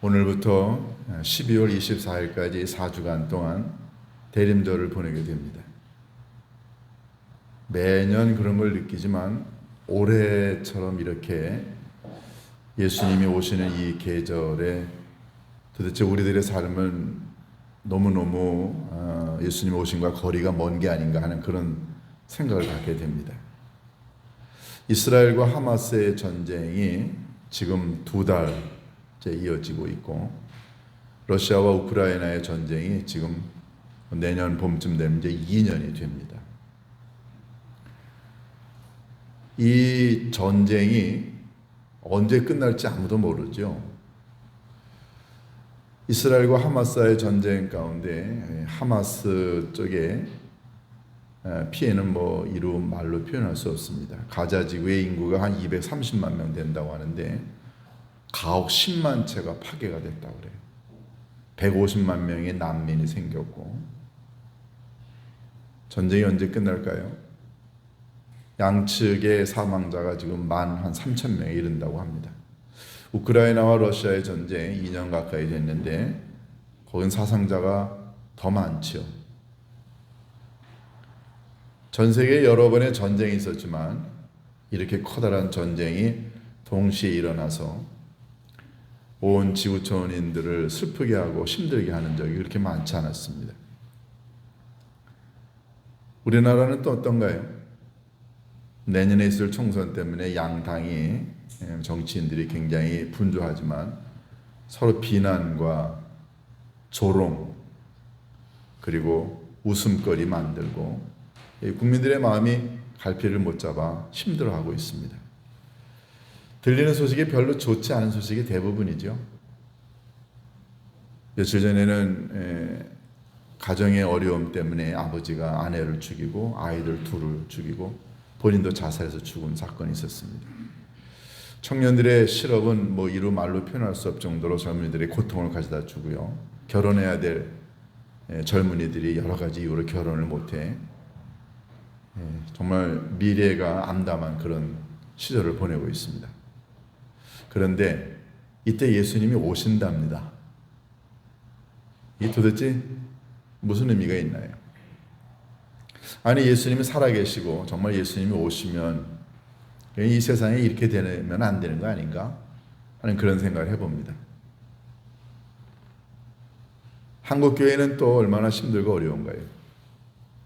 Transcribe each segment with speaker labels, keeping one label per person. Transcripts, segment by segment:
Speaker 1: 오늘부터 12월 24일까지 4주간 동안 대림절을 보내게 됩니다. 매년 그런 걸 느끼지만 올해처럼 이렇게 예수님이 오시는 이 계절에 도대체 우리들의 삶은 너무너무 예수님 오심과 거리가 먼 게 아닌가 하는 그런 생각을 갖게 됩니다. 이스라엘과 하마스의 전쟁이 지금 2달째 이어지고 있고, 러시아와 우크라이나의 전쟁이 지금 내년 봄쯤 되면 이제 2년이 됩니다. 이 전쟁이 언제 끝날지 아무도 모르죠. 이스라엘과 하마스의 전쟁 가운데 하마스 쪽에 피해는 이루 말로 표현할 수 없습니다. 가자 지구의 인구가 한 230만 명 된다고 하는데 가옥 10만 채가 파괴가 됐다고 그래요. 150만 명의 난민이 생겼고, 전쟁이 언제 끝날까요? 양측의 사망자가 지금 한 3천 명에 이른다고 합니다. 우크라이나와 러시아의 전쟁 2년 가까이 됐는데 거긴 사상자가 더 많죠. 전 세계에 여러 번의 전쟁이 있었지만 이렇게 커다란 전쟁이 동시에 일어나서 온 지구촌인들을 슬프게 하고 힘들게 하는 적이 그렇게 많지 않았습니다. 우리나라는 또 어떤가요? 내년에 있을 총선 때문에 양당이 정치인들이 굉장히 분주하지만 서로 비난과 조롱 그리고 웃음거리 만들고 국민들의 마음이 갈피를 못 잡아 힘들어하고 있습니다. 들리는 소식이 별로 좋지 않은 소식이 대부분이죠. 며칠 전에는 가정의 어려움 때문에 아버지가 아내를 죽이고 아이들 둘을 죽이고 본인도 자살해서 죽은 사건이 있었습니다. 청년들의 실업은 이루 말로 표현할 수 없을 정도로 젊은이들의 고통을 가져다 주고요. 결혼해야 될 젊은이들이 여러 가지 이유로 결혼을 못해 정말 미래가 암담한 그런 시절을 보내고 있습니다. 그런데 이때 예수님이 오신답니다. 이게 도대체 무슨 의미가 있나요? 아니, 예수님이 살아계시고 정말 예수님이 오시면 이 세상에 이렇게 되면 안 되는 거 아닌가 하는 그런 생각을 해봅니다. 한국교회는 또 얼마나 힘들고 어려운가요?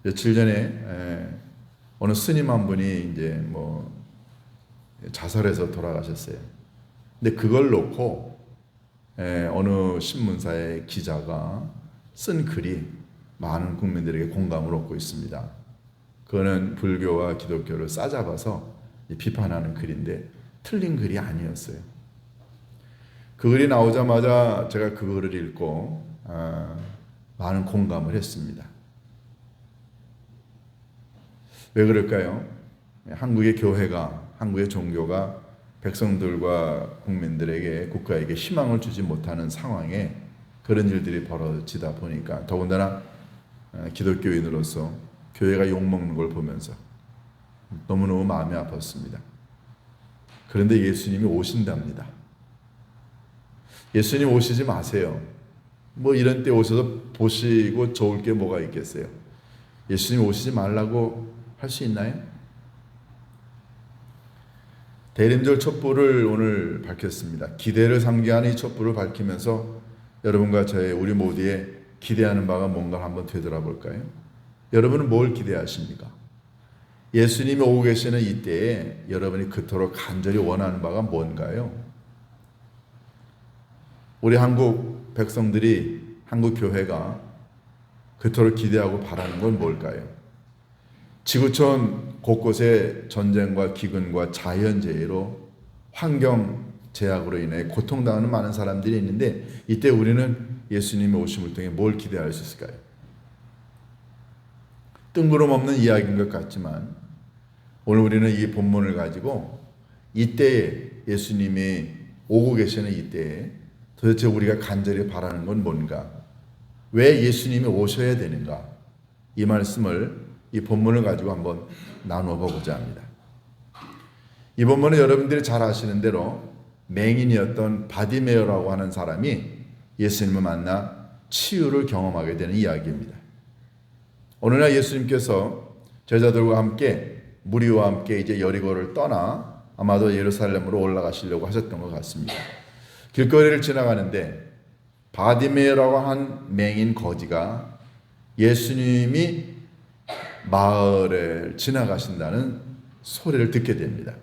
Speaker 1: 며칠 전에 어느 스님 한 분이 이제 자살해서 돌아가셨어요. 근데 그걸 놓고 어느 신문사의 기자가 쓴 글이 많은 국민들에게 공감을 얻고 있습니다. 그거는 불교와 기독교를 싸잡아서 비판하는 글인데 틀린 글이 아니었어요. 그 글이 나오자마자 제가 그 글을 읽고 많은 공감을 했습니다. 왜 그럴까요? 한국의 교회가, 한국의 종교가 백성들과 국민들에게, 국가에게 희망을 주지 못하는 상황에 그런 일들이 벌어지다 보니까 더군다나 기독교인으로서 교회가 욕먹는 걸 보면서 너무너무 마음이 아팠습니다. 그런데 예수님이 오신답니다. 예수님 오시지 마세요. 이런 때 오셔서 보시고 좋을 게 뭐가 있겠어요? 예수님 오시지 말라고 할 수 있나요? 대림절 촛불을 오늘 밝혔습니다. 기대를 상징하는 이 촛불을 밝히면서 여러분과 우리 모두의 기대하는 바가 뭔가 한번 되돌아볼까요? 여러분은 뭘 기대하십니까? 예수님이 오고 계시는 이때에 여러분이 그토록 간절히 원하는 바가 뭔가요? 우리 한국 백성들이, 한국 교회가 그토록 기대하고 바라는 건 뭘까요? 지구촌 곳곳에 전쟁과 기근과 자연재해로 환경 제약으로 인해 고통당하는 많은 사람들이 있는데 이때 우리는 예수님의 오심을 통해 뭘 기대할 수 있을까요? 뜬구름 없는 이야기인 것 같지만 오늘 우리는 이 본문을 가지고 이때에 예수님이 오고 계시는 이때에 도대체 우리가 간절히 바라는 건 뭔가? 왜 예수님이 오셔야 되는가? 이 말씀을, 이 본문을 가지고 한번 나누어 보고자 합니다. 이 본문은 여러분들이 잘 아시는 대로 맹인이었던 바디메오라고 하는 사람이 예수님을 만나 치유를 경험하게 되는 이야기입니다. 어느 날 예수님께서 제자들과 함께 무리와 함께 이제 여리고를 떠나 아마도 예루살렘으로 올라가시려고 하셨던 것 같습니다. 길거리를 지나가는데 바디메오라고 한 맹인 거지가 예수님이 마을을 지나가신다는 소리를 듣게 됩니다.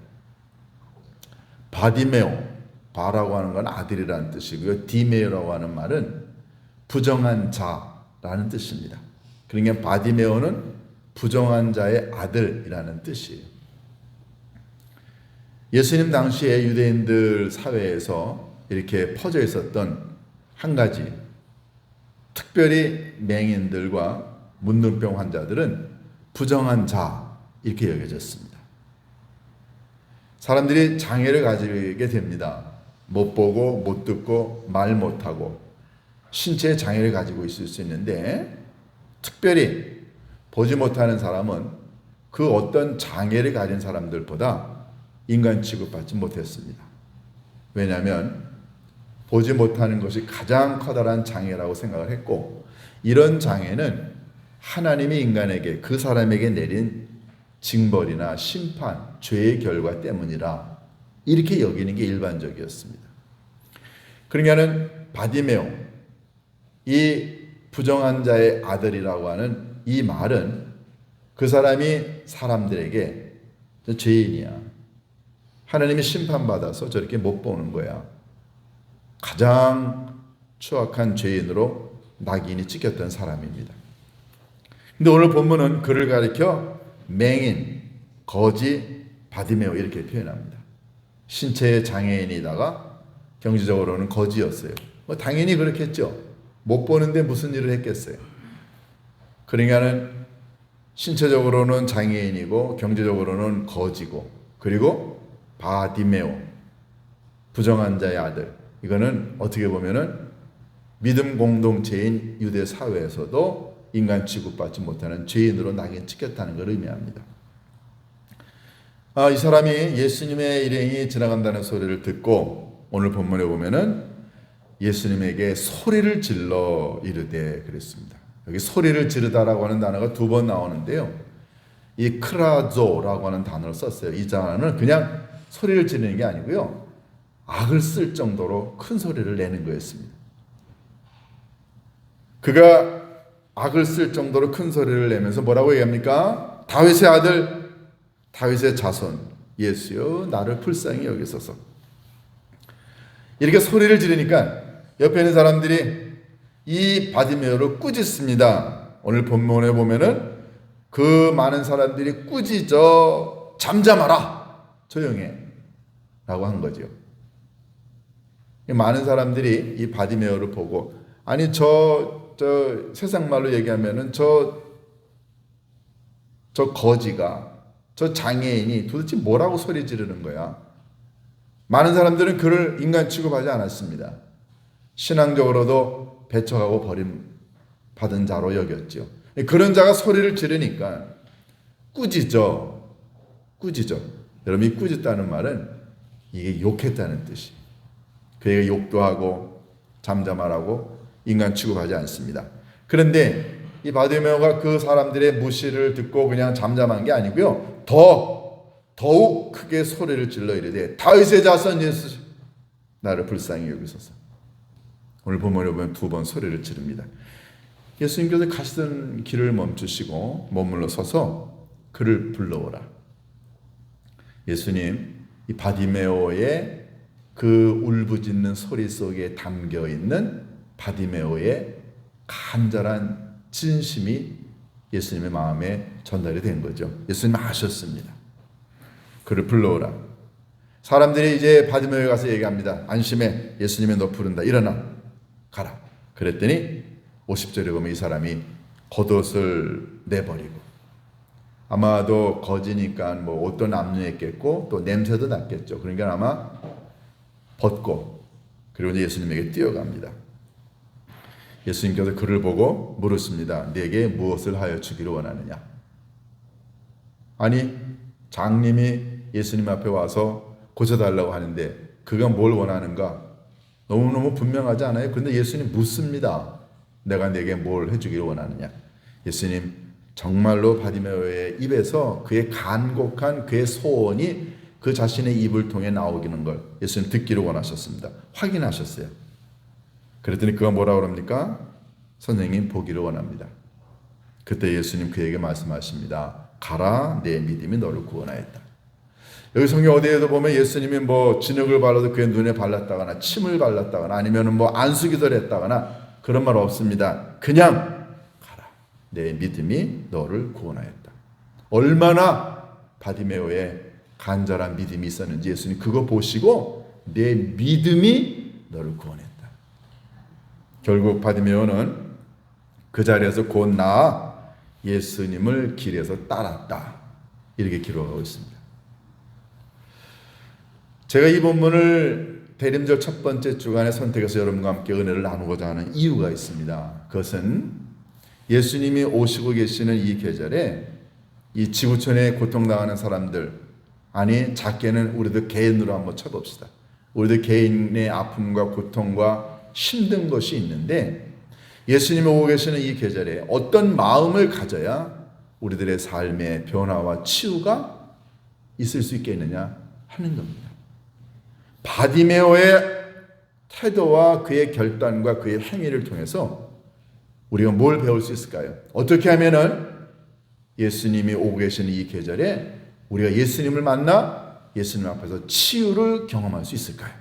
Speaker 1: 바디메오, 바라고 하는 건 아들이라는 뜻이고요. 디메오라고 하는 말은 부정한 자라는 뜻입니다. 그러니까 바디메오는 부정한 자의 아들이라는 뜻이에요. 예수님 당시에 유대인들 사회에서 이렇게 퍼져 있었던 한 가지, 특별히 맹인들과 문둥병 환자들은 부정한 자 이렇게 여겨졌습니다. 사람들이 장애를 가지게 됩니다. 못 보고 못 듣고 말 못하고 신체의 장애를 가지고 있을 수 있는데 특별히 보지 못하는 사람은 그 어떤 장애를 가진 사람들보다 인간 취급받지 못했습니다. 왜냐하면 보지 못하는 것이 가장 커다란 장애라고 생각을 했고 이런 장애는 하나님이 인간에게 그 사람에게 내린 징벌이나 심판, 죄의 결과 때문이라 이렇게 여기는 게 일반적이었습니다. 그러니까는 바디메오, 이 부정한 자의 아들이라고 하는 이 말은 그 사람이 사람들에게 죄인이야. 하나님이 심판받아서 저렇게 못 보는 거야. 가장 추악한 죄인으로 낙인이 찍혔던 사람입니다. 근데 오늘 본문은 그를 가리켜 맹인, 거지, 바디메오 이렇게 표현합니다. 신체의 장애인이다가 경제적으로는 거지였어요. 당연히 그렇겠죠. 못 보는데 무슨 일을 했겠어요. 그러니까는 신체적으로는 장애인이고 경제적으로는 거지고 그리고 바디메오, 부정한 자의 아들. 이거는 어떻게 보면은 믿음 공동체인 유대 사회에서도 인간 취급받지 못하는 죄인으로 낙인 찍혔다는 걸 의미합니다. 이 사람이 예수님의 일행이 지나간다는 소리를 듣고 오늘 본문에 보면은 예수님에게 소리를 질러 이르되 그랬습니다. 여기 소리를 지르다라고 하는 단어가 2번 나오는데요. 이 크라조라고 하는 단어를 썼어요. 이 단어는 그냥 소리를 지르는 게 아니고요. 악을 쓸 정도로 큰 소리를 내는 거였습니다. 그가 악을 쓸 정도로 큰 소리를 내면서 뭐라고 얘기합니까? 다윗의 아들, 다윗의 자손 예수여 나를 불쌍히 여기소서. 이렇게 소리를 지르니까 옆에 있는 사람들이 이 바디메오를 꾸짖습니다. 오늘 본문에 보면은 그 많은 사람들이 꾸짖어 잠잠하라 조용해 라고 한 거죠. 많은 사람들이 이 바디메오를 보고 아니 저 세상 말로 얘기하면은 저 거지가 저 장애인이 도대체 뭐라고 소리 지르는 거야. 많은 사람들은 그를 인간 취급하지 않았습니다. 신앙적으로도 배척하고 버림받은 자로 여겼죠. 그런 자가 소리를 지르니까 꾸짖어. 여러분 이 꾸짖다는 말은 이게 욕했다는 뜻이. 그에게 욕도 하고 잠잠하라고 인간 취급하지 않습니다. 그런데 이 바디메오가 그 사람들의 무시를 듣고 그냥 잠잠한 게 아니고요. 더욱 크게 소리를 질러 이르되 다윗의 자손 예수 나를 불쌍히 여기소서. 오늘 본문에 보면 2번 소리를 지릅니다. 예수님께서 가시던 길을 멈추시고 머물러 서서 그를 불러오라. 예수님 이 바디메오의 그 울부짖는 소리 속에 담겨 있는 바디메오의 간절한 진심이 예수님의 마음에 전달이 된 거죠. 예수님 아셨습니다. 그를 불러오라. 사람들이 이제 바디메오에 가서 얘기합니다. 안심해, 예수님이 너 부른다. 일어나 가라. 그랬더니 50절에 보면 이 사람이 겉옷을 내버리고 아마도 거지니까 뭐 옷도 남루했겠고 또 냄새도 났겠죠. 그러니까 아마 벗고 그리고 이제 예수님에게 뛰어갑니다. 예수님께서 그를 보고 물으십니다. 네게 무엇을 하여 주기를 원하느냐? 아니 장님이 예수님 앞에 와서 고쳐달라고 하는데 그가 뭘 원하는가? 너무너무 분명하지 않아요? 그런데 예수님 묻습니다. 내가 내게 뭘 해주기를 원하느냐? 예수님 정말로 바디메오의 입에서 그의 간곡한 그의 소원이 그 자신의 입을 통해 나오기는 걸 예수님 듣기를 원하셨습니다. 확인하셨어요. 그랬더니 그가 뭐라고 합니까? 선생님 보기를 원합니다. 그때 예수님 그에게 말씀하십니다. 가라, 내 믿음이 너를 구원하였다. 여기 성경 어디에도 보면 예수님이 뭐 진흙을 발라도 그의 눈에 발랐다거나 침을 발랐다거나 아니면 뭐 안수기도를 했다거나 그런 말 없습니다. 그냥 가라, 내 믿음이 너를 구원하였다. 얼마나 바디메오의 간절한 믿음이 있었는지 예수님 그거 보시고 내 믿음이 너를 구원했다. 결국 바디메오는 그 자리에서 곧 나아 예수님을 길에서 따랐다. 이렇게 기록하고 있습니다. 제가 이 본문을 대림절 첫 번째 주간에 선택해서 여러분과 함께 은혜를 나누고자 하는 이유가 있습니다. 그것은 예수님이 오시고 계시는 이 계절에 이 지구촌에 고통당하는 사람들, 아니 작게는 우리들 개인으로 한번 쳐봅시다. 우리들 개인의 아픔과 고통과 힘든 것이 있는데 예수님이 오고 계시는 이 계절에 어떤 마음을 가져야 우리들의 삶의 변화와 치유가 있을 수 있겠느냐 하는 겁니다. 바디메오의 태도와 그의 결단과 그의 행위를 통해서 우리가 뭘 배울 수 있을까요? 어떻게 하면은 예수님이 오고 계시는 이 계절에 우리가 예수님을 만나 예수님 앞에서 치유를 경험할 수 있을까요?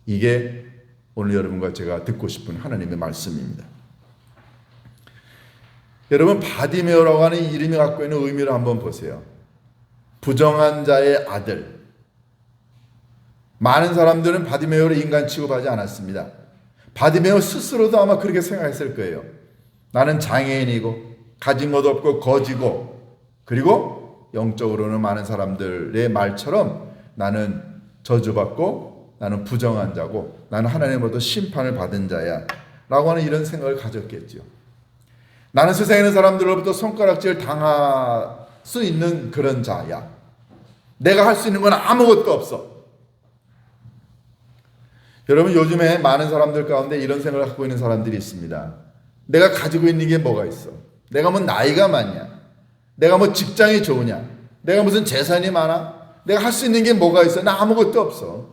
Speaker 1: 이게 오늘 여러분과 제가 듣고 싶은 하나님의 말씀입니다. 여러분 바디메오라고 하는 이름이 갖고 있는 의미를 한번 보세요. 부정한 자의 아들. 많은 사람들은 바디메오를 인간 취급하지 않았습니다. 바디메오 스스로도 아마 그렇게 생각했을 거예요. 나는 장애인이고 가진 것도 없고 거지고 그리고 영적으로는 많은 사람들의 말처럼 나는 저주받고 나는 부정한 자고 나는 하나님으로부터 심판을 받은 자야 라고 하는 이런 생각을 가졌겠죠. 나는 세상에 있는 사람들로부터 손가락질 당할 수 있는 그런 자야. 내가 할 수 있는 건 아무것도 없어. 여러분 요즘에 많은 사람들 가운데 이런 생각을 갖고 있는 사람들이 있습니다. 내가 가지고 있는 게 뭐가 있어? 내가 뭐 나이가 많냐? 내가 뭐 직장이 좋으냐? 내가 무슨 재산이 많아? 내가 할 수 있는 게 뭐가 있어? 나 아무것도 없어.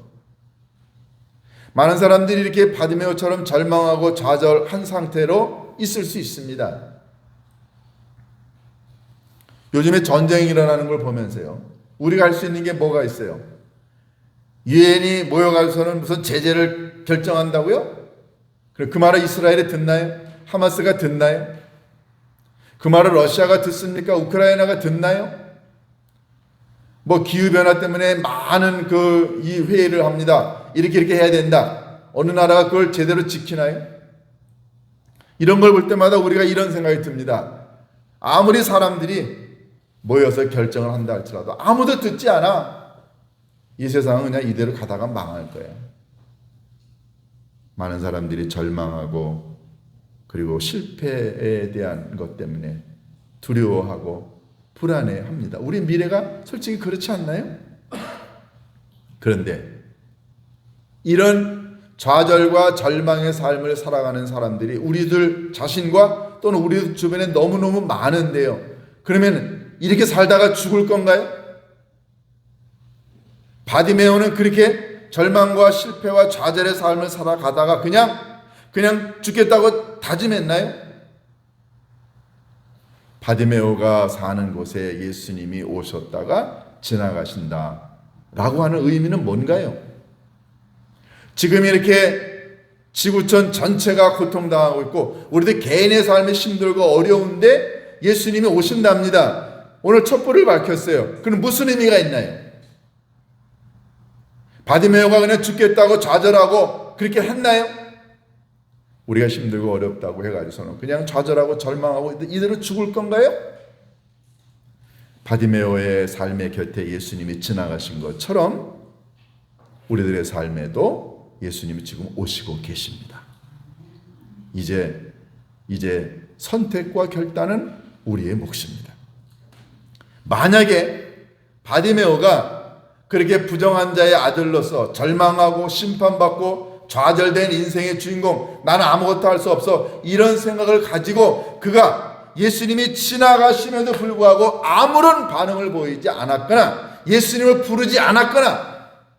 Speaker 1: 많은 사람들이 이렇게 바디메오처럼 절망하고 좌절한 상태로 있을 수 있습니다. 요즘에 전쟁이 일어나는 걸 보면서요. 우리가 할 수 있는 게 뭐가 있어요? 유엔이 모여가서는 무슨 제재를 결정한다고요? 그 말을 이스라엘이 듣나요? 하마스가 듣나요? 그 말을 러시아가 듣습니까? 우크라이나가 듣나요? 뭐 기후변화 때문에 많은 이 회의를 합니다. 이렇게 해야 된다. 어느 나라가 그걸 제대로 지키나요? 이런 걸 볼 때마다 우리가 이런 생각이 듭니다. 아무리 사람들이 모여서 결정을 한다 할지라도 아무도 듣지 않아. 이 세상은 그냥 이대로 가다가 망할 거예요. 많은 사람들이 절망하고 그리고 실패에 대한 것 때문에 두려워하고 불안해합니다. 우리 미래가 솔직히 그렇지 않나요? 그런데 이런 좌절과 절망의 삶을 살아가는 사람들이 우리들 자신과 또는 우리 주변에 너무너무 많은데요. 그러면 이렇게 살다가 죽을 건가요? 바디메오는 그렇게 절망과 실패와 좌절의 삶을 살아가다가 그냥 죽겠다고 다짐했나요? 바디메오가 사는 곳에 예수님이 오셨다가 지나가신다 라고 하는 의미는 뭔가요? 지금 이렇게 지구촌 전체가 고통당하고 있고 우리들 개인의 삶이 힘들고 어려운데 예수님이 오신답니다. 오늘 촛불을 밝혔어요. 그럼 무슨 의미가 있나요? 바디메오가 그냥 죽겠다고 좌절하고 그렇게 했나요? 우리가 힘들고 어렵다고 해가지고서는 그냥 좌절하고 절망하고 이대로 죽을 건가요? 바디메오의 삶의 곁에 예수님이 지나가신 것처럼 우리들의 삶에도 예수님이 지금 오시고 계십니다. 이제 선택과 결단은 우리의 몫입니다. 만약에 바디메오가 그렇게 부정한 자의 아들로서 절망하고 심판받고 좌절된 인생의 주인공, 나는 아무것도 할 수 없어, 이런 생각을 가지고 그가 예수님이 지나가심에도 불구하고 아무런 반응을 보이지 않았거나 예수님을 부르지 않았거나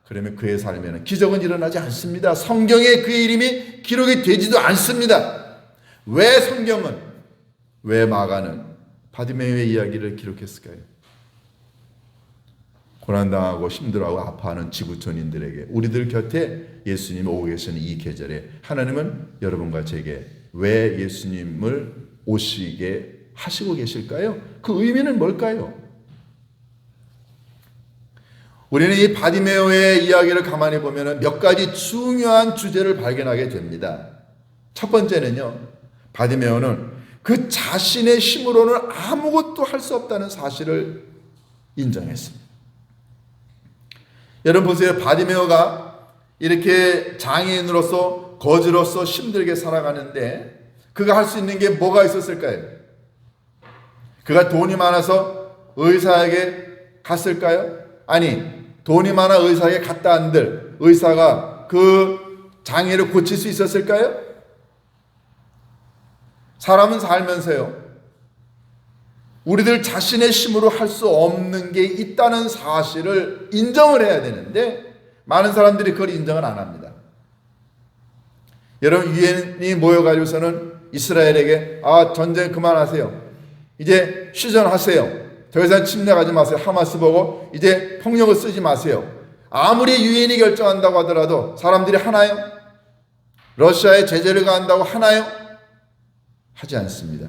Speaker 1: 그러면 그의 삶에는 기적은 일어나지 않습니다. 성경에 그의 이름이 기록이 되지도 않습니다. 왜 성경은, 왜 마가는 바디메오의 이야기를 기록했을까요? 고난당하고 힘들어하고 아파하는 지구촌인들에게, 우리들 곁에 예수님 오고 계시는 이 계절에 하나님은 여러분과 제게 왜 예수님을 오시게 하시고 계실까요? 그 의미는 뭘까요? 우리는 이 바디메오의 이야기를 가만히 보면 몇 가지 중요한 주제를 발견하게 됩니다. 첫 번째는요, 바디메오는 그 자신의 힘으로는 아무것도 할 수 없다는 사실을 인정했습니다. 여러분 보세요. 바디메오가 이렇게 장애인으로서 거지로서 힘들게 살아가는데 그가 할 수 있는 게 뭐가 있었을까요? 그가 돈이 많아서 의사에게 갔을까요? 아니, 돈이 많아 의사에게 갔다 한들 의사가 그 장애를 고칠 수 있었을까요? 사람은 살면서요, 우리들 자신의 힘으로 할 수 없는 게 있다는 사실을 인정을 해야 되는데 많은 사람들이 그걸 인정을 안 합니다. 여러분, 유엔이 모여가지고서는 이스라엘에게 전쟁 그만하세요, 이제 휴전하세요, 더 이상 침략하지 마세요, 하마스 보고 이제 폭력을 쓰지 마세요, 아무리 유엔이 결정한다고 하더라도 사람들이 하나요? 러시아에 제재를 가한다고 하나요? 하지 않습니다.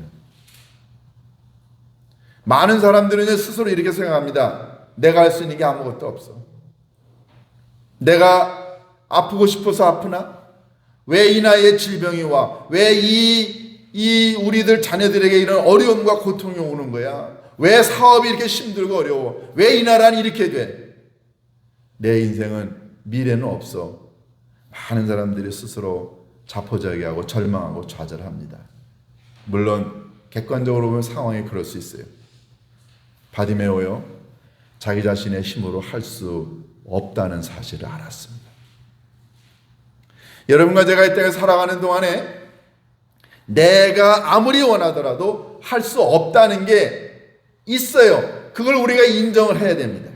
Speaker 1: 많은 사람들은 스스로 이렇게 생각합니다. 내가 할 수 있는 게 아무것도 없어. 내가 아프고 싶어서 아프나? 왜 이 나이에 질병이 와? 왜 이 우리들 자녀들에게 이런 어려움과 고통이 오는 거야? 왜 사업이 이렇게 힘들고 어려워? 왜 이 나라는 이렇게 돼? 내 인생은 미래는 없어. 많은 사람들이 스스로 자포자기하고 절망하고 좌절합니다. 물론 객관적으로 보면 상황이 그럴 수 있어요. 바디메오요, 자기 자신의 힘으로 할 수 없다는 사실을 알았습니다. 여러분과 제가 이 땅에 살아가는 동안에 내가 아무리 원하더라도 할 수 없다는 게 있어요. 그걸 우리가 인정을 해야 됩니다.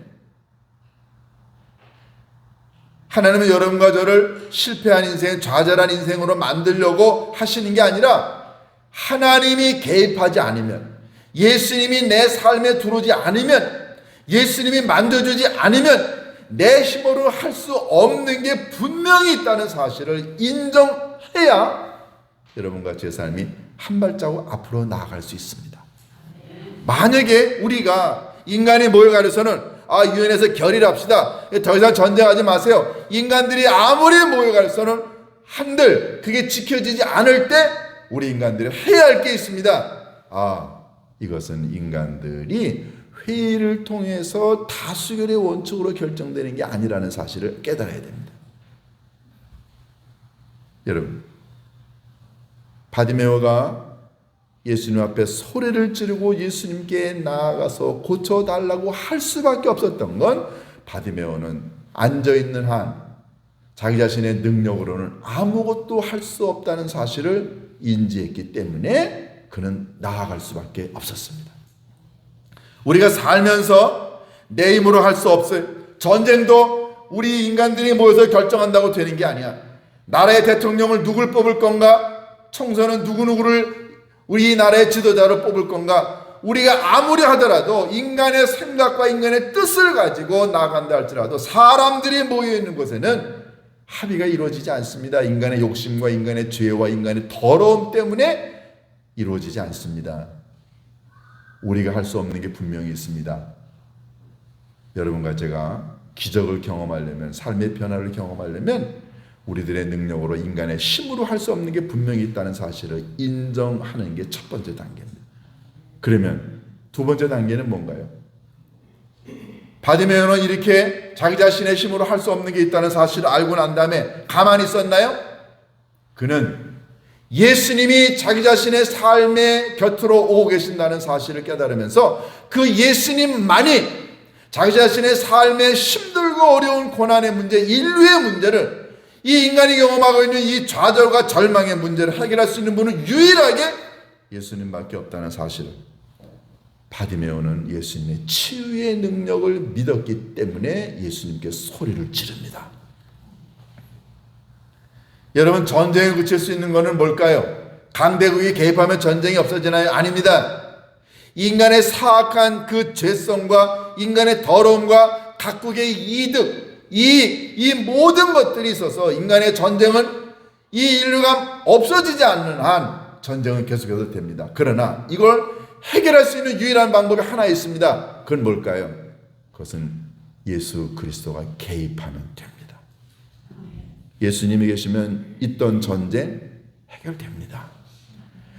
Speaker 1: 하나님은 여러분과 저를 실패한 인생, 좌절한 인생으로 만들려고 하시는 게 아니라 하나님이 개입하지 않으면, 예수님이 내 삶에 들어오지 않으면, 예수님이 만져주지 않으면 내 힘으로 할 수 없는 게 분명히 있다는 사실을 인정해야 여러분과 제 삶이 한 발자국 앞으로 나아갈 수 있습니다. 만약에 우리가 인간이 모여가려서는 유엔에서 결의합시다, 더 이상 전쟁하지 마세요, 인간들이 아무리 모여가려서는 한들 그게 지켜지지 않을 때 우리 인간들이 해야 할 게 있습니다. 이것은 인간들이 회의를 통해서 다수결의 원칙으로 결정되는 게 아니라는 사실을 깨달아야 됩니다. 여러분, 바디메오가 예수님 앞에 소리를 지르고 예수님께 나아가서 고쳐달라고 할 수밖에 없었던 건, 바디메오는 앉아있는 한 자기 자신의 능력으로는 아무것도 할 수 없다는 사실을 인지했기 때문에 그는 나아갈 수밖에 없었습니다. 우리가 살면서 내 힘으로 할 수 없어요. 전쟁도 우리 인간들이 모여서 결정한다고 되는 게 아니야. 나라의 대통령을 누굴 뽑을 건가? 총선은 누구누구를 우리 나라의 지도자로 뽑을 건가? 우리가 아무리 하더라도 인간의 생각과 인간의 뜻을 가지고 나간다 할지라도 사람들이 모여있는 곳에는 합의가 이루어지지 않습니다. 인간의 욕심과 인간의 죄와 인간의 더러움 때문에 이루어지지 않습니다. 우리가 할 수 없는 게 분명히 있습니다. 여러분과 제가 기적을 경험하려면, 삶의 변화를 경험하려면 우리들의 능력으로, 인간의 힘으로 할 수 없는 게 분명히 있다는 사실을 인정하는 게 첫 번째 단계입니다. 그러면 두 번째 단계는 뭔가요? 바디메오는 이렇게 자기 자신의 힘으로 할 수 없는 게 있다는 사실을 알고 난 다음에 가만히 있었나요? 그는 예수님이 자기 자신의 삶의 곁으로 오고 계신다는 사실을 깨달으면서 그 예수님만이 자기 자신의 삶의 힘들고 어려운 고난의 문제, 인류의 문제를, 이 인간이 경험하고 있는 이 좌절과 절망의 문제를 해결할 수 있는 분은 유일하게 예수님밖에 없다는 사실을, 바디메오는 예수님의 치유의 능력을 믿었기 때문에 예수님께 소리를 지릅니다. 여러분, 전쟁을 그칠 수 있는 것은 뭘까요? 강대국이 개입하면 전쟁이 없어지나요? 아닙니다. 인간의 사악한 그 죄성과 인간의 더러움과 각국의 이득, 이 모든 것들이 있어서 인간의 전쟁은, 이 인류가 없어지지 않는 한 전쟁은 계속해서 됩니다. 그러나 이걸 해결할 수 있는 유일한 방법이 하나 있습니다. 그건 뭘까요? 그것은 예수 그리스도가 개입하면 됩니다. 예수님이 계시면 있던 전쟁 해결됩니다.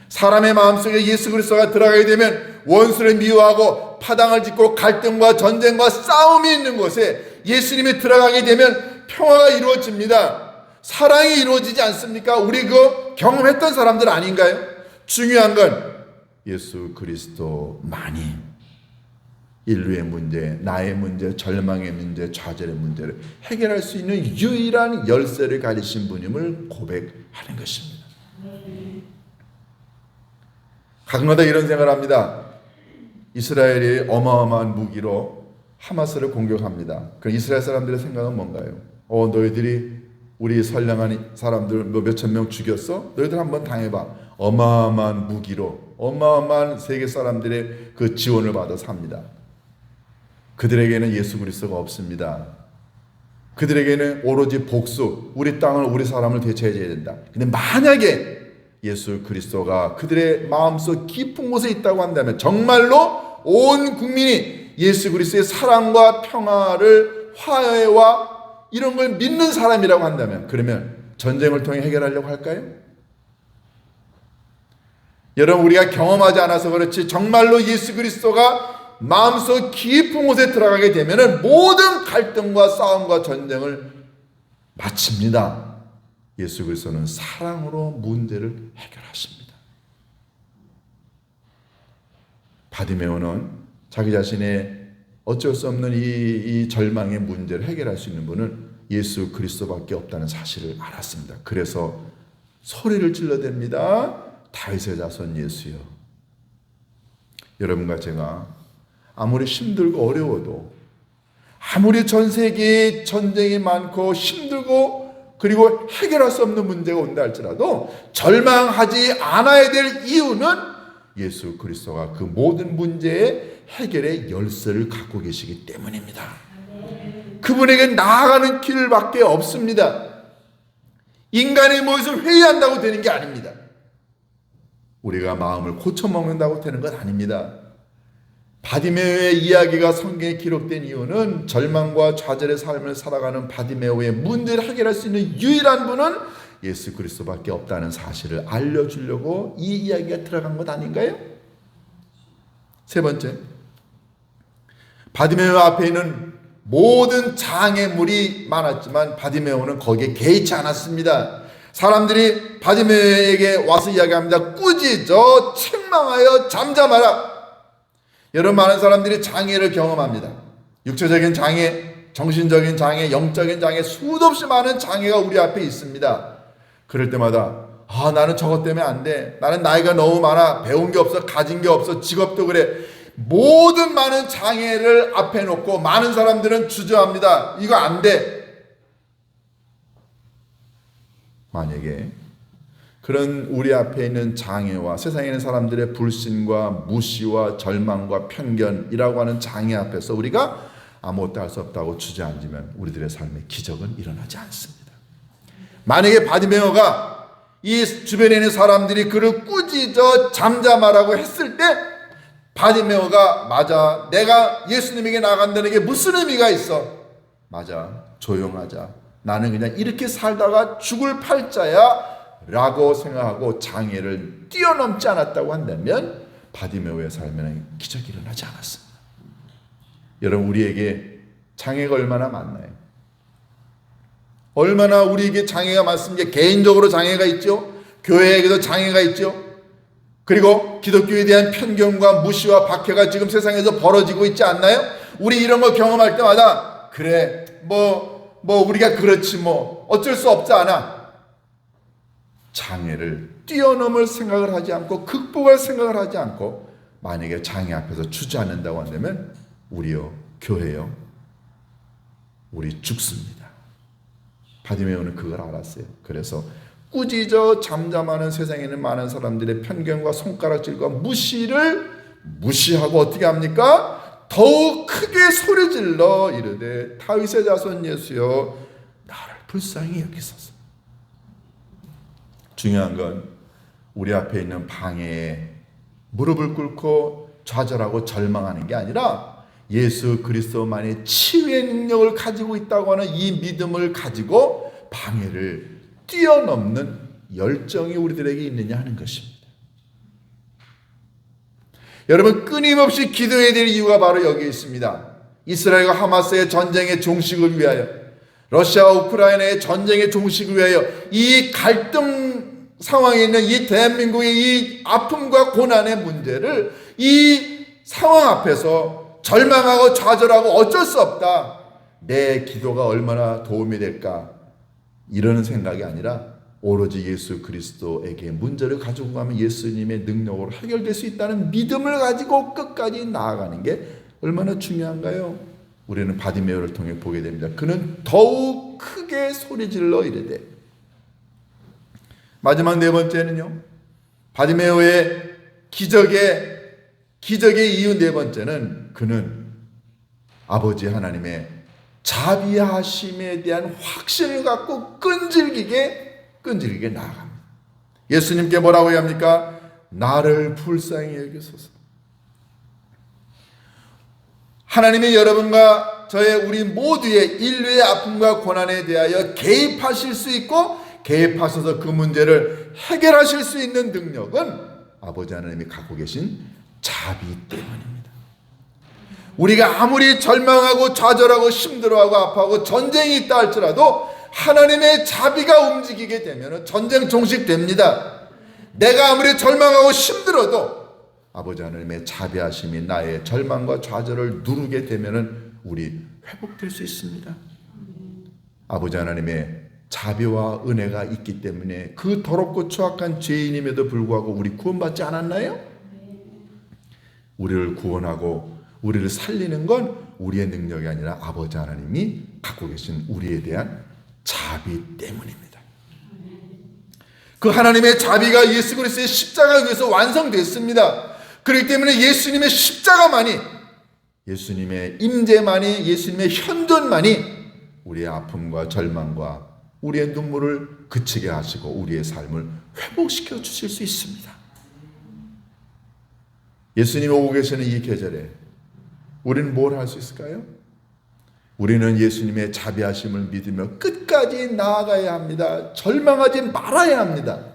Speaker 1: 사람의 마음속에 예수 그리스도가 들어가게 되면 원수를 미워하고 파당을 짓고 갈등과 전쟁과 싸움이 있는 곳에 예수님이 들어가게 되면 평화가 이루어집니다. 사랑이 이루어지지 않습니까? 우리 그 경험했던 사람들 아닌가요? 중요한 건 예수 그리스도만이 인류의 문제, 나의 문제, 절망의 문제, 좌절의 문제를 해결할 수 있는 유일한 열쇠를 가지신 분임을 고백하는 것입니다. 가끔가다 이런 생각을 합니다. 이스라엘이 어마어마한 무기로 하마스를 공격합니다. 그럼 이스라엘 사람들의 생각은 뭔가요? 너희들이 우리 선량한 사람들 몇천 명 죽였어? 너희들 한번 당해봐. 어마어마한 무기로, 어마어마한 세계 사람들의 그 지원을 받아서 합니다. 그들에게는 예수 그리스도가 없습니다. 그들에게는 오로지 복수, 우리 땅을, 우리 사람을 대체해줘야 된다. 근데 만약에 예수 그리스도가 그들의 마음속 깊은 곳에 있다고 한다면, 정말로 온 국민이 예수 그리스도의 사랑과 평화를, 화해와 이런 걸 믿는 사람이라고 한다면, 그러면 전쟁을 통해 해결하려고 할까요? 여러분, 우리가 경험하지 않아서 그렇지 정말로 예수 그리스도가 마음속 깊은 곳에 들어가게 되면 모든 갈등과 싸움과 전쟁을 마칩니다. 예수 그리스도는 사랑으로 문제를 해결하십니다. 바디메오는 자기 자신의 어쩔 수 없는 이 절망의 문제를 해결할 수 있는 분은 예수 그리스도밖에 없다는 사실을 알았습니다. 그래서 소리를 질러댑니다. 다윗의 자손 예수여. 여러분과 제가 아무리 힘들고 어려워도, 아무리 전 세계에 전쟁이 많고 힘들고 그리고 해결할 수 없는 문제가 온다 할지라도 절망하지 않아야 될 이유는 예수 그리스도가 그 모든 문제의 해결의 열쇠를 갖고 계시기 때문입니다. 그분에게 나아가는 길밖에 없습니다. 인간의 모습을 회의한다고 되는 게 아닙니다. 우리가 마음을 고쳐먹는다고 되는 것 아닙니다. 바디메오의 이야기가 성경에 기록된 이유는 절망과 좌절의 삶을 살아가는 바디메오의 문제를 해결할 수 있는 유일한 분은 예수 그리스도밖에 없다는 사실을 알려주려고 이 이야기가 들어간 것 아닌가요? 세 번째, 바디메오 앞에 있는 모든 장애물이 많았지만 바디메오는 거기에 개의치 않았습니다. 사람들이 바디메오에게 와서 이야기합니다. 꾸짖어 책망하여 잠잠하라. 여러분, 많은 사람들이 장애를 경험합니다. 육체적인 장애, 정신적인 장애, 영적인 장애, 수도 없이 많은 장애가 우리 앞에 있습니다. 그럴 때마다 나는 저것 때문에 안 돼. 나는 나이가 너무 많아. 배운 게 없어. 가진 게 없어. 직업도 그래. 모든 많은 장애를 앞에 놓고 많은 사람들은 주저합니다. 이거 안 돼. 만약에 그런 우리 앞에 있는 장애와 세상에 있는 사람들의 불신과 무시와 절망과 편견이라고 하는 장애 앞에서 우리가 아무것도 할 수 없다고 주저앉으면 우리들의 삶에 기적은 일어나지 않습니다. 만약에 바디메오가 이 주변에 있는 사람들이 그를 꾸짖어 잠잠하라고 했을 때 바디메오가 맞아, 내가 예수님에게 나간다는 게 무슨 의미가 있어? 맞아, 조용하자. 나는 그냥 이렇게 살다가 죽을 팔자야 라고 생각하고 장애를 뛰어넘지 않았다고 한다면 바디메오의 삶에는 기적이 일어나지 않았습니다. 여러분, 우리에게 장애가 얼마나 많나요? 얼마나 우리에게 장애가 많습니까? 개인적으로 장애가 있죠. 교회에게도 장애가 있죠. 그리고 기독교에 대한 편견과 무시와 박해가 지금 세상에서 벌어지고 있지 않나요? 우리 이런 거 경험할 때마다 그래 뭐 우리가 그렇지 뭐 어쩔 수 없지 않아. 장애를 뛰어넘을 생각을 하지 않고 극복할 생각을 하지 않고 만약에 장애 앞에서 주저앉는다고 한다면 우리요 교회요 우리 죽습니다. 바디메오는 그걸 알았어요. 그래서 꾸짖어 잠잠하는 세상에 있는 많은 사람들의 편견과 손가락질과 무시를 무시하고 어떻게 합니까? 더욱 크게 소리질러 이르되 다윗의 자손 예수여 나를 불쌍히 여기소서. 중요한 건 우리 앞에 있는 방해에 무릎을 꿇고 좌절하고 절망하는 게 아니라 예수 그리스도만의 치유의 능력을 가지고 있다고 하는 이 믿음을 가지고 방해를 뛰어넘는 열정이 우리들에게 있느냐 하는 것입니다. 여러분 끊임없이 기도해야 될 이유가 바로 여기 있습니다. 이스라엘과 하마스의 전쟁의 종식을 위하여, 러시아와 우크라이나의 전쟁의 종식을 위하여 이 갈등 상황에 있는 이 대한민국의 이 아픔과 고난의 문제를 이 상황 앞에서 절망하고 좌절하고 어쩔 수 없다. 내 기도가 얼마나 도움이 될까? 이러는 생각이 아니라 오로지 예수 그리스도에게 문제를 가지고 가면 예수님의 능력으로 해결될 수 있다는 믿음을 가지고 끝까지 나아가는 게 얼마나 중요한가요? 우리는 바디메오를 통해 보게 됩니다. 그는 더욱 크게 소리질러 이르되. 마지막 네 번째는요, 바디메오의 기적의 이유 네 번째는 그는 아버지 하나님의 자비하심에 대한 확신을 갖고 끈질기게 나아갑니다. 예수님께 뭐라고 해야 합니까? 나를 불쌍히 여기소서. 하나님이 여러분과 우리 모두의 인류의 아픔과 고난에 대하여 개입하실 수 있고 개입하셔서 그 문제를 해결하실 수 있는 능력은 아버지 하나님이 갖고 계신 자비 때문입니다. 우리가 아무리 절망하고 좌절하고 힘들어하고 아파하고 전쟁이 있다 할지라도 하나님의 자비가 움직이게 되면 전쟁 종식됩니다. 내가 아무리 절망하고 힘들어도 아버지 하나님의 자비하심이 나의 절망과 좌절을 누르게 되면 우리 회복될 수 있습니다. 아버지 하나님의 자비와 은혜가 있기 때문에 그 더럽고 추악한 죄인임에도 불구하고 우리 구원받지 않았나요? 우리를 구원하고 우리를 살리는 건 우리의 능력이 아니라 아버지 하나님이 갖고 계신 우리에 대한 자비 때문입니다. 그 하나님의 자비가 예수 그리스도의 십자가에 의해서 완성됐습니다. 그렇기 때문에 예수님의 십자가만이, 예수님의 임재만이, 예수님의 현존만이 우리의 아픔과 절망과 우리의 눈물을 그치게 하시고 우리의 삶을 회복시켜 주실 수 있습니다. 예수님이 오고 계시는 이 계절에 우리는 뭘 할 수 있을까요? 우리는 예수님의 자비하심을 믿으며 끝까지 나아가야 합니다. 절망하지 말아야 합니다.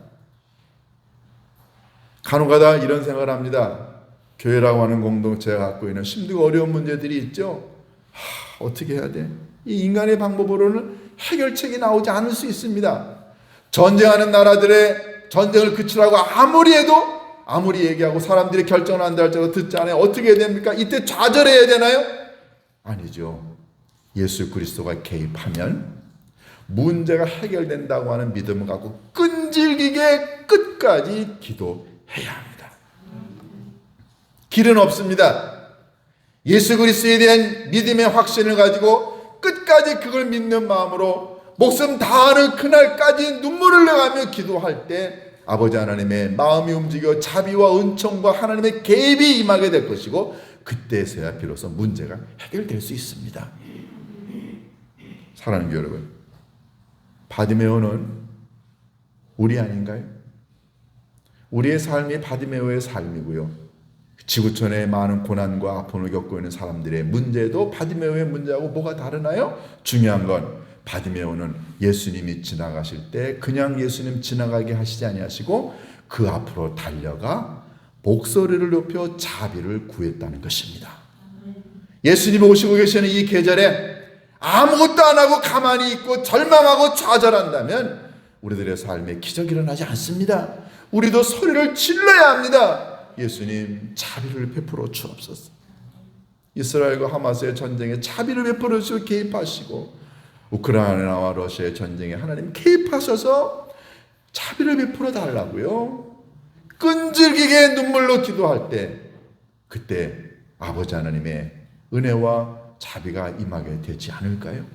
Speaker 1: 간혹가다 이런 생각을 합니다. 교회라고 하는 공동체가 갖고 있는 힘들고 어려운 문제들이 있죠. 어떻게 해야 돼? 이 인간의 방법으로는 해결책이 나오지 않을 수 있습니다. 전쟁하는 나라들의 전쟁을 그치라고 아무리 얘기하고 사람들이 결정을 한다 할지라도 듣지 않아요. 어떻게 해야 됩니까? 이때 좌절해야 되나요? 아니죠. 예수 그리스도가 개입하면 문제가 해결된다고 하는 믿음을 갖고 끈질기게 끝까지 기도해야 합니다. 길은 없습니다. 예수 그리스도에 대한 믿음의 확신을 가지고 끝까지 그걸 믿는 마음으로 목숨 다하는 그날까지 눈물을 내가며 기도할 때 아버지 하나님의 마음이 움직여 자비와 은총과 하나님의 개입이 임하게 될 것이고 그때서야 비로소 문제가 해결될 수 있습니다. 사랑하는 여러분, 바디메오는 우리 아닌가요? 우리의 삶이 바디메오의 삶이고요. 지구촌의 많은 고난과 아픔을 겪고 있는 사람들의 문제도 바디메오의 문제하고 뭐가 다르나요? 중요한 건 바디메오는 예수님이 지나가실 때 그냥 예수님 지나가게 하시지 아니하시고 그 앞으로 달려가 목소리를 높여 자비를 구했다는 것입니다. 예수님이 오시고 계시는 이 계절에 아무것도 안 하고 가만히 있고 절망하고 좌절한다면 우리들의 삶에 기적이 일어나지 않습니다. 우리도 소리를 질러야 합니다. 예수님 자비를 베풀어 주옵소서. 이스라엘과 하마스의 전쟁에 자비를 베풀어 주시고 개입하시고, 우크라이나와 러시아의 전쟁에 하나님 개입하셔서 자비를 베풀어 달라고요. 끈질기게 눈물로 기도할 때, 그때 아버지 하나님의 은혜와 자비가 임하게 되지 않을까요?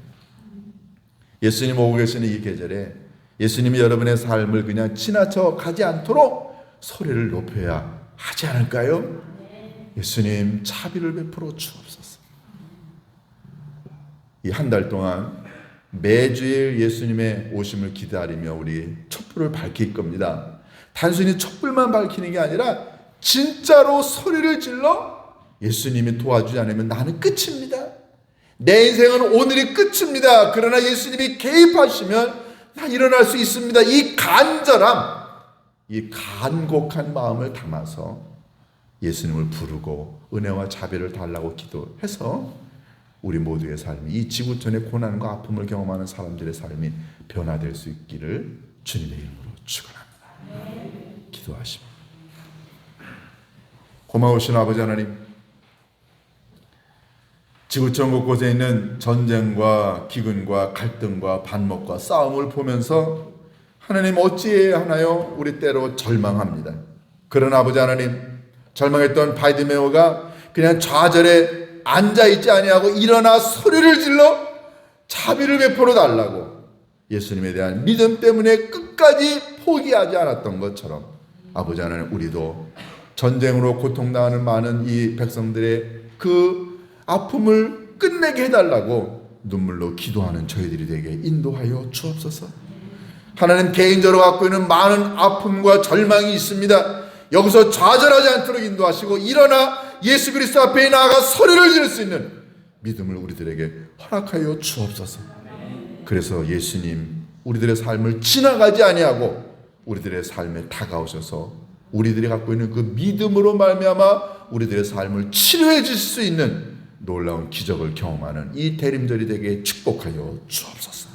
Speaker 1: 예수님 오고 계시는 이 계절에 예수님이 여러분의 삶을 그냥 지나쳐 가지 않도록 소리를 높여야 하지 않을까요? 예수님 자비를 베풀어 주옵소서. 이 한 달 동안 매주일 예수님의 오심을 기다리며 우리 촛불을 밝힐 겁니다. 단순히 촛불만 밝히는 게 아니라 진짜로 소리를 질러 예수님이 도와주지 않으면 나는 끝입니다. 내 인생은 오늘이 끝입니다. 그러나 예수님이 개입하시면 나 일어날 수 있습니다. 이 간절함, 이 간곡한 마음을 담아서 예수님을 부르고 은혜와 자비를 달라고 기도해서 우리 모두의 삶이, 이 지구촌의 고난과 아픔을 경험하는 사람들의 삶이 변화될 수 있기를 주님의 이름으로 축원합니다. 기도하십니다. 고마우신 아버지 하나님, 지구촌 곳곳에 있는 전쟁과 기근과 갈등과 반목과 싸움을 보면서 하나님 어찌해야 하나요? 우리 때로 절망합니다. 그러나 아버지 하나님, 절망했던 바디메오가 그냥 좌절에 앉아있지 아니하고 일어나 소리를 질러 자비를 베풀어 달라고 예수님에 대한 믿음 때문에 끝까지 포기하지 않았던 것처럼, 아버지 하나님, 우리도 전쟁으로 고통당하는 많은 이 백성들의 그 아픔을 끝내게 해달라고 눈물로 기도하는 저희들이 되게 인도하여 주옵소서. 하나님, 개인적으로 갖고 있는 많은 아픔과 절망이 있습니다. 여기서 좌절하지 않도록 인도하시고 일어나 예수 그리스도 앞에 나아가 소리를 지를 수 있는 믿음을 우리들에게 허락하여 주옵소서. 그래서 예수님, 우리들의 삶을 지나가지 아니하고 우리들의 삶에 다가오셔서 우리들이 갖고 있는 그 믿음으로 말미암아 우리들의 삶을 치료해 주실 수 있는 놀라운 기적을 경험하는 이 대림절이 되게 축복하여 주옵소서.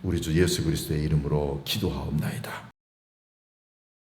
Speaker 1: 우리 주 예수 그리스도의 이름으로 기도하옵나이다.